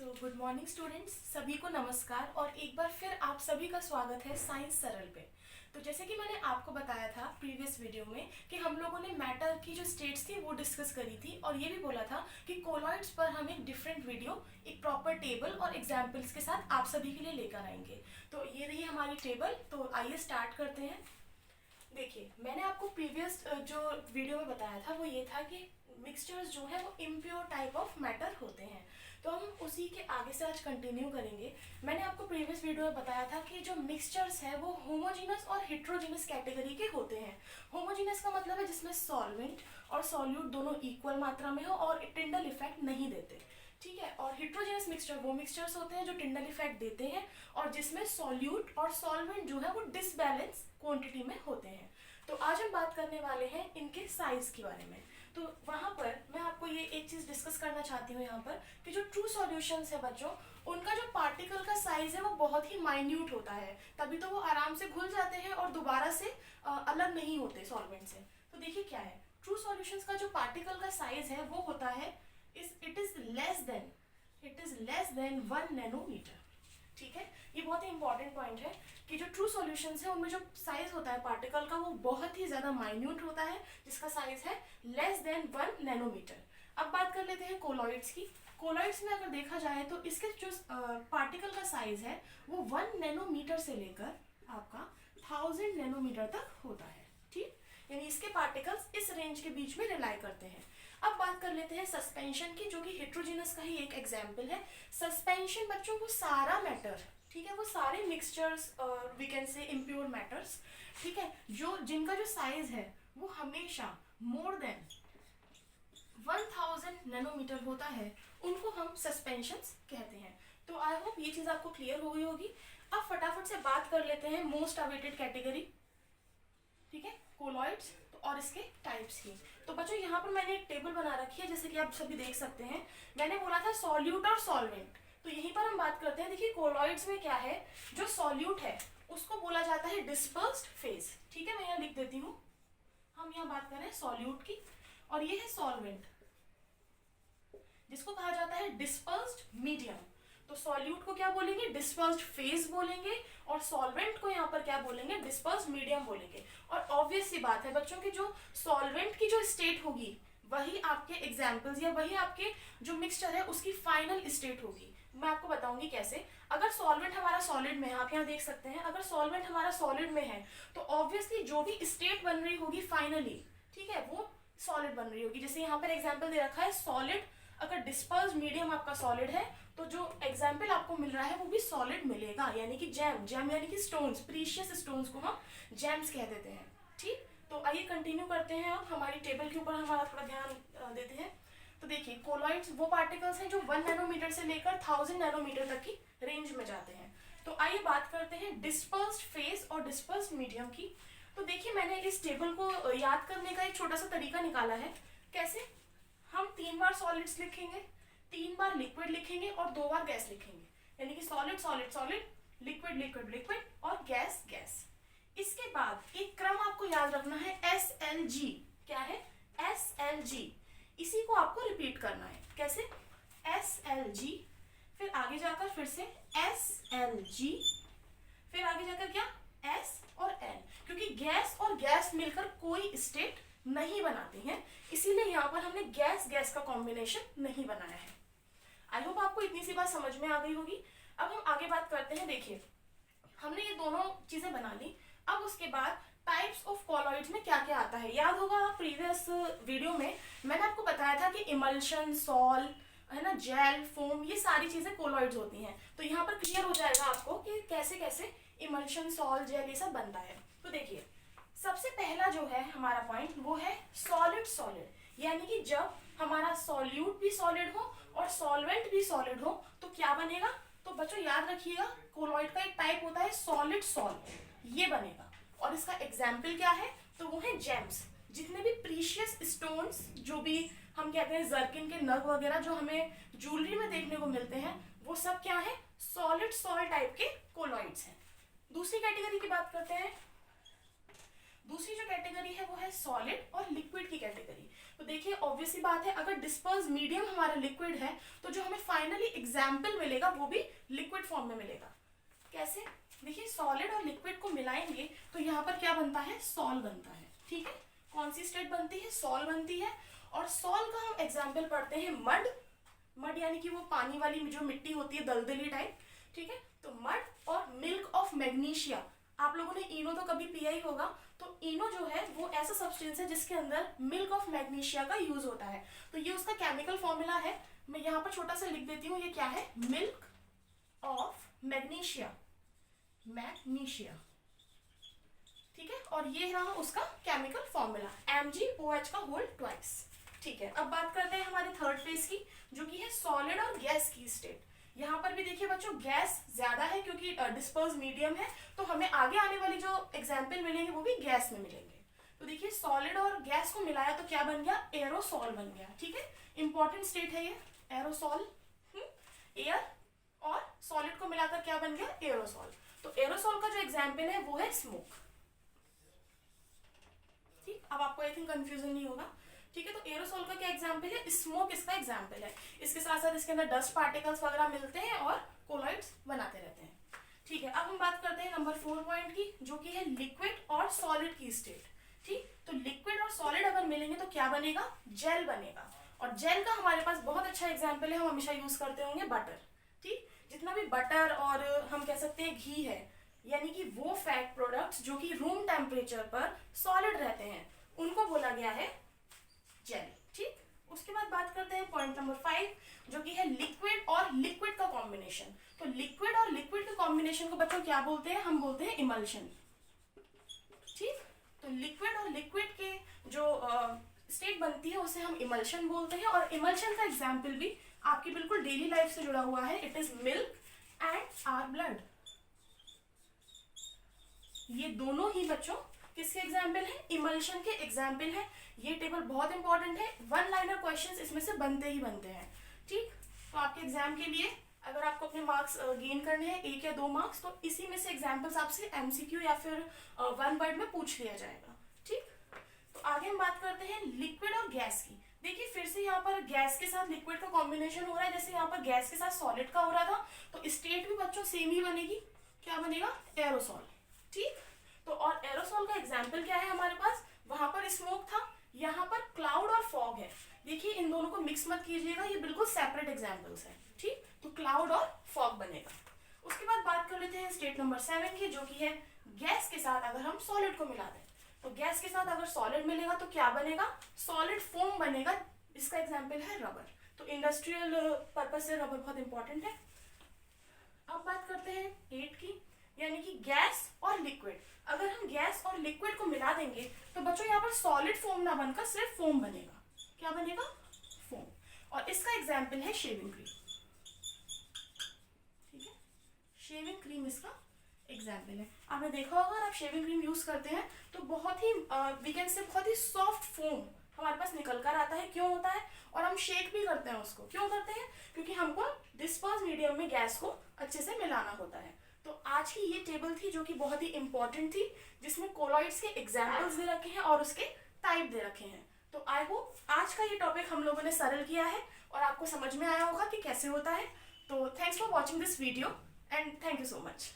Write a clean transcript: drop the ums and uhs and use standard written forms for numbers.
Good morning students, सभी को नमस्कार और एक बार फिर आप सभी का स्वागत है साइंस सरल पे। तो जैसे कि मैंने आपको बताया था प्रीवियस वीडियो में कि हम लोगों ने मैटर की जो स्टेट्स थी वो डिस्कस करी थी और ये भी बोला था कि कोलॉइड्स पर हम एक डिफरेंट वीडियो एक प्रॉपर टेबल और एग्जाम्पल्स के साथ आप सभी के लिए लेकर आएंगे। तो ये रही हमारी टेबल। तो आइए स्टार्ट करते हैं। देखिए, मैंने आपको प्रीवियस जो वीडियो में बताया था वो ये था कि मिक्सचर्स जो है वो इम्प्योर टाइप ऑफ मैटर होते हैं। तो हम उसी के आगे से आज कंटिन्यू करेंगे। मैंने आपको प्रीवियस वीडियो में बताया था कि जो मिक्सचर्स है वो होमोजीनस और हेट्रोजीनस कैटेगरी के होते हैं। होमोजीनस का मतलब है जिसमें सॉल्वेंट और सॉल्यूट दोनों इक्वल मात्रा में हो और टिंडल इफेक्ट नहीं देते, ठीक है। और हेट्रोजीनस मिक्सचर वो मिक्सचर्स होते हैं जो टिंडल इफेक्ट देते हैं और जिसमें सॉल्यूट और सॉल्वेंट जो है वो डिसबैलेंस क्वांटिटी में होते हैं। तो आज हम बात करने वाले हैं इनके साइज के बारे में। तो वहाँ पर मैं आपको ये एक चीज़ डिस्कस करना चाहती हूँ यहाँ पर कि जो ट्रू सॉल्यूशंस है बच्चों, उनका जो पार्टिकल का साइज है वो बहुत ही माइन्यूट होता है, तभी तो वो आराम से घुल जाते हैं और दोबारा से अलग नहीं होते सॉल्वेंट से। तो देखिए क्या है, ट्रू सॉल्यूशंस का जो पार्टिकल का साइज है वो होता है it is less than 1 nanometre, ठीक है। ये बहुत ही इंपॉर्टेंट पॉइंट है कि जो ट्रू सॉल्यूशंस है उनमें जो साइज होता है पार्टिकल का वो बहुत ही ज्यादा माइन्यूट होता है, जिसका साइज है लेस देन 1 नैनोमीटर। अब बात कर लेते हैं कोलॉइड्स की। कोलॉइड्स में अगर देखा जाए तो इसके जो पार्टिकल का साइज है वो 1 नैनोमीटर से लेकर आपका 1000 नैनोमीटर तक होता है, ठीक। यानी इसके पार्टिकल्स इस रेंज के बीच में रिलाई करते हैं। अब बात कर लेते हैं सस्पेंशन की, जो कि हेट्रोजीनस का ही एक एग्जाम्पल है। सस्पेंशन बच्चों को सारा मैटर, ठीक है, वो सारे mixtures we can say impure matters, ठीक है, जो जिनका जो साइज है वो हमेशा मोर देन 1000 नैनोमीटर होता है, उनको हम सस्पेंशंस कहते हैं। तो आई होप ये चीज आपको क्लियर हो गई होगी। अब फटाफट से बात कर लेते हैं मोस्ट अवेटेड कैटेगरी, ठीक है, कोलॉइड्स और इसके टाइप्स की। तो बच्चों यहाँ पर मैंने एक टेबल बना रखी है, जैसे कि आप सभी देख सकते हैं। मैंने बोला था सॉल्यूट और सॉल्वेंट, तो यहीं पर हम बात करते हैं। देखिए कोलॉइड्स में क्या है, जो सॉल्यूट है उसको बोला जाता है डिस्पर्स्ड फेज, ठीक है। मैं यहाँ लिख देती हूँ, हम यहाँ बात कर रहे हैं सॉल्यूट की, और ये है सॉल्वेंट जिसको कहा जाता है डिस्पर्स्ड मीडियम। तो सॉल्यूट को क्या बोलेंगे, डिस्पर्स्ड फेज बोलेंगे, और सॉल्वेंट को यहाँ पर क्या बोलेंगे, डिस्पर्स्ड मीडियम बोलेंगे। और ऑब्वियस सी बात है बच्चों की जो सॉल्वेंट की जो स्टेट होगी वही आपके एग्जाम्पल्स या वही आपके जो मिक्सचर है उसकी फाइनल स्टेट होगी। मैं आपको बताऊंगी कैसे। अगर सॉल्वेंट हमारा सॉलिड में है, आप यहाँ देख सकते हैं, अगर सॉल्वेंट हमारा सॉलिड में है तो ऑब्वियसली जो भी स्टेट बन रही होगी फाइनली, ठीक है, वो सॉलिड बन रही होगी। जैसे यहाँ पर एग्जाम्पल दे रखा है सॉलिड, अगर डिस्पर्स मीडियम आपका सॉलिड है तो जो एग्जाम्पल आपको मिल रहा है वो भी सॉलिड मिलेगा, यानी कि जैम यानी कि स्टोन्स, प्रीशियस स्टोन्स को हम जेम्स कह देते हैं, ठीक। तो आइए कंटिन्यू करते हैं। अब हमारी टेबल के ऊपर हमारा थोड़ा ध्यान देते हैं। तो देखिए कोलॉइड्स वो पार्टिकल्स हैं जो 1 नैनोमीटर से लेकर 1000 नैनोमीटर तक की रेंज में जाते हैं। तो आइए बात करते हैं डिस्पर्स्ड फेज और डिस्पर्स्ड मीडियम की। तो देखिए मैंने इस टेबल को याद करने का एक छोटा सा तरीका निकाला है। कैसे, हम 3 बार सॉलिड्स लिखेंगे, 3 बार लिक्विड लिखेंगे और 2 बार गैस लिखेंगे, यानी कि solid solid solid, liquid liquid liquid और गैस गैस। इसके बाद एक क्रम आपको याद रखना है, SLG। क्या है, SLG। इसी को आपको रिपीट करना है। कैसे, SLG, फिर आगे जाकर फिर से SLG, फिर आगे जाकर क्या, S और L, क्योंकि गैस और गैस मिलकर कोई स्टेट नहीं बनाती हैं, इसीलिए यहाँ पर हमने गैस गैस का कॉम्बिनेशन नहीं बनाया है। आई होप आपको इतनी सी बात समझ में आ गई होगी। अब हम आगे बात करते हैं। देखिए हमने ये दोनों चीजें बना ली। अब उसके बाद टाइप्स ऑफ कोलॉइड्स में क्या क्या आता है, याद होगा प्रीवियस वीडियो में मैंने आपको बताया था कि इमल्शन, सॉल, है ना, जेल, फोम, ये सारी चीजें कोलॉइड्स होती हैं। तो यहाँ पर क्लियर हो जाएगा आपको कि कैसे कैसे इमल्शन, सॉल, जेल ये सब बनता है। तो देखिए सबसे पहला जो है हमारा पॉइंट वो है सॉलिड सॉलिड, यानी कि जब हमारा सॉल्यूट भी सॉलिड हो और सॉल्वेंट भी सॉलिड हो तो क्या बनेगा। तो बच्चों याद रखिएगा कोलॉइड का एक टाइप होता है सॉलिड सॉल्ट, ये बनेगा। और इसका एग्जाम्पल क्या है, तो वो है जेम्स। जितने भी प्रीशियस स्टोन्स, जो भी हम कहते हैं जर्किन के नग वगैरह जो हमें ज्वेलरी में देखने को मिलते हैं, वो सब क्या है, सॉलिड सॉल्ट टाइप के कोलॉइड्स हैं। दूसरी कैटेगरी की बात करते हैं। दूसरी जो कैटेगरी है वो है सॉलिड और लिक्विड की कैटेगरी। तो देखिए ऑब्वियस सी बात है, अगर डिस्पर्स मीडियम हमारा लिक्विड है तो जो हमें फाइनली एग्जाम्पल मिलेगा वो भी लिक्विड फॉर्म में मिलेगा। कैसे? देखिए सॉलिड और लिक्विड को मिलाएंगे तो यहाँ पर क्या बनता है, सॉल बनता है। ठीक है, कौन सी स्टेट बनती है, सॉल बनती है। और सॉल का हम एग्जाम्पल पढ़ते हैं मड। मड यानी कि वो पानी वाली जो मिट्टी होती है दलदली टाइप। ठीक है, तो मड और मिल्क ऑफ मैग्नीशिया। आप लोगों ने इनो तो कभी पिया ही होगा। तो इनो जो है वो ऐसा सब्सटेंस है जिसके अंदर मिल्क ऑफ मैग्नीशिया का यूज होता है। तो ये उसका केमिकल फॉर्मूला है, मैं यहाँ पर छोटा सा लिख देती हूँ। ये क्या है, मिल्क ऑफ मैग्नीशिया, मैग्नीशिया। ठीक है, और ये रहा उसका केमिकल फॉर्मूला MgOH का होल ट्वाइस। ठीक है, अब बात करते हैं हमारे थर्ड फेज की, जो कि है सॉलिड और गैस की स्टेट। यहाँ पर भी देखिए बच्चों गैस ज्यादा है क्योंकि डिस्पर्स मीडियम है, तो हमें आगे आने वाले जो एग्जाम्पल मिलेंगे वो भी गैस में मिलेंगे। तो देखिए सॉलिड और गैस को मिलाया तो क्या बन गया, एरोसॉल बन गया। ठीक है, इंपॉर्टेंट स्टेट है ये एरोसॉल। एयर और सॉलिड को मिलाकर क्या बन गया, एरोसॉल। तो एरोसॉल का जो एग्जाम्पल है वो है स्मोक। ठीक, अब आपको आई थिंक कंफ्यूजन नहीं होगा। ठीक है, तो एरोसॉल का क्या एग्जाम्पल है, स्मोक इसका एग्जाम्पल है। इसके साथ साथ इसके अंदर डस्ट पार्टिकल्स वगैरह मिलते हैं और कोलॉइड्स बनाते रहते हैं। ठीक है, अब हम बात करते हैं नंबर 4 पॉइंट की, जो कि है लिक्विड और सॉलिड की स्टेट। ठीक, तो लिक्विड और सॉलिड अगर मिलेंगे तो क्या बनेगा, जेल बनेगा। और जेल का हमारे पास बहुत अच्छा एग्जाम्पल है, हम हमेशा यूज करते होंगे बटर। ठीक, जितना भी बटर और हम कह सकते हैं घी है, यानी कि वो फैट प्रोडक्ट्स जो कि रूम टेम्परेचर पर सॉलिड रहते हैं, उनको बोला गया है जेल। ठीक, उसके बाद बात करते हैं पॉइंट नंबर 5, जो कि है लिक्विड और लिक्विड का कॉम्बिनेशन। तो लिक्विड और लिक्विड के कॉम्बिनेशन को बच्चों क्या बोलते हैं, हम बोलते हैं इमल्शन। ठीक, तो लिक्विड और लिक्विड के जो स्टेट बनती है उसे हम इमल्शन बोलते हैं। और इमल्शन का एग्जाम्पल भी आपकी बिल्कुल डेली लाइफ से जुड़ा हुआ है, it is milk and our blood. ये दोनों ही बच्चों किसके एग्जाम्पल है, इमल्शन के एग्जाम्पल है। ये टेबल बहुत इंपॉर्टेंट है, वन लाइनर क्वेश्चंस इसमें से बनते ही बनते हैं। ठीक, तो आपके एग्जाम के लिए अगर आपको अपने मार्क्स गेन करने हैं 1 या 2 मार्क्स, तो इसी में से एग्जाम्पल्स आपसे MCQ या फिर 1 वर्ड में पूछ लिया जाएगा। ठीक, तो आगे हम बात करते हैं लिक्विड और गैस की। देखिए फिर से यहाँ पर गैस के साथ लिक्विड का कॉम्बिनेशन हो रहा है, जैसे यहाँ पर गैस के साथ सॉलिड का हो रहा था। तो स्टेट भी बच्चों सेम ही बनेगी, क्या बनेगा, एरोसॉल। ठीक, तो और एरोसॉल का एग्जाम्पल क्या है हमारे पास, वहां पर स्मोक था, यहाँ पर क्लाउड और फॉग है। देखिए इन दोनों को मिक्स मत कीजिएगा, ये बिल्कुल सेपरेट एग्जाम्पल्स है। ठीक, तो क्लाउड और फॉग बनेगा। उसके बाद बात कर लेते हैं स्टेट नंबर 7 की, जो कि है गैस के साथ अगर हम सॉलिड को मिला दें। तो गैस के साथ अगर सॉलिड मिलेगा तो क्या बनेगा, सॉलिड फोम बनेगा। इसका एग्जाम्पल है रबर। तो इंडस्ट्रियल पर्पज से रबर बहुत इंपॉर्टेंट है। अब बात करते हैं 8 की, यानी कि गैस और लिक्विड। अगर हम गैस और लिक्विड को मिला देंगे तो बच्चों यहाँ पर सॉलिड फोम ना बनकर सिर्फ फोम बनेगा। क्या बनेगा, फोम। और इसका एग्जाम्पल है शेविंग क्रीम। ठीक है, शेविंग क्रीम इसका एग्जाम्पल है। आपने देखा होगा अगर आप शेविंग क्रीम यूज करते हैं तो बहुत ही वीकेंड से बहुत ही सॉफ्ट फोम हमारे पास निकल कर आता है। क्यों होता है, और हम शेक भी करते हैं उसको। क्यों करते हैं, क्योंकि हमको डिस्पर्स मीडियम में गैस को अच्छे से मिलाना होता है। तो आज की ये टेबल थी जो कि बहुत ही इंपॉर्टेंट थी, जिसमें कोलॉइड्स के एग्जाम्पल्स दे रखे हैं और उसके टाइप दे रखे हैं। तो आई होप आज का ये टॉपिक हम लोगों ने सरल किया है और आपको समझ में आया होगा कि कैसे होता है। तो thanks for watching this video and thank you so much.